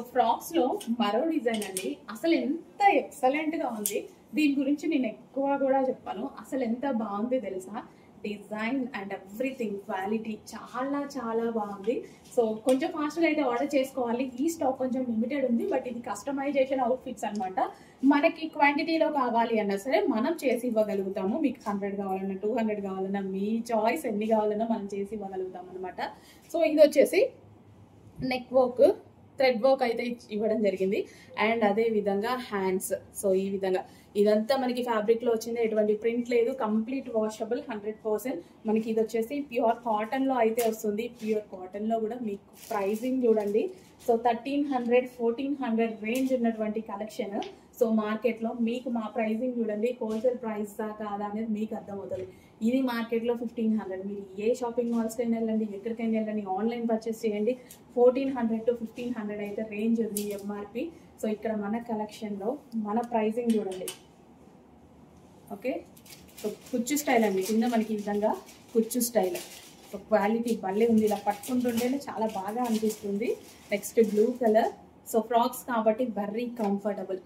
Frocks లో మరో design అండి, అసలు ఎంత ఎక్సలెంట్ గా ఉంది. దీని గురించి నేను ఎక్కువ కూడా చెప్పాను. అసలు ఎంత బాగుంది తెలుసా, డిజైన్ అండ్ ఎవ్రీథింగ్, క్వాలిటీ చాలా చాలా బాగుంది. సో కొంచెం ఫాస్ట్గా అయితే ఆర్డర్ చేసుకోవాలి. ఈ స్టాక్ కొంచెం లిమిటెడ్ ఉంది, బట్ ఇది కస్టమైజేషన్ అవుట్ఫిట్స్ అనమాట. మనకి క్వాంటిటీలో కావాలి అన్నా సరే మనం చేసి ఇవ్వగలుగుతాము. మీకు 100 కావాలన్నా 200 కావాలన్నా మీ చాయిస్ ఎన్ని కావాలన్నా మనం చేసి ఇవ్వగలుగుతాం అనమాట. సో ఇది వచ్చేసి నెక్ వర్క్, థ్రెడ్ వర్క్ అయితే ఇవ్వడం జరిగింది. అండ్ అదే విధంగా హ్యాండ్స్. సో ఈ విధంగా ఇదంతా మనకి ఫ్యాబ్రిక్ లో వచ్చింది, ఎటువంటి ప్రింట్ లేదు, కంప్లీట్ వాషబుల్ 100%. మనకి ఇది వచ్చేసి ప్యూర్ కాటన్ లో అయితే వస్తుంది. ప్యూర్ కాటన్ లో కూడా మీకు ప్రైజింగ్ చూడండి. సో 1300 1400 రేంజ్ ఉన్నటువంటి కలెక్షన్. సో మార్కెట్ లో మీకు మా ప్రైజింగ్ చూడండి, హోల్సేల్ ప్రైస్ కాదా అనేది మీకు అర్థమవుతుంది. ఇది మార్కెట్లో 1500. మీరు ఏ షాపింగ్ మాల్స్కి అయినా వెళ్ళండి, ఎక్కడికైనా వెళ్ళండి, ఆన్లైన్ పర్చేస్ చేయండి, 1400 to 1500 అయితే రేంజ్ ఉంది ఎంఆర్పి. సో ఇక్కడ మన కలెక్షన్లో మన ప్రైజింగ్ చూడండి. ఓకే, సో కుచ్చు స్టైల్ అండి, కింద మనకి ఈ విధంగా కుచ్చు స్టైల్. సో క్వాలిటీ భలే ఉంది, ఇలా పట్టుకుంటుంటేనే చాలా బాగా అనిపిస్తుంది. Next blue colour. So frocks కాబట్టి వెరీ కంఫర్టబుల్.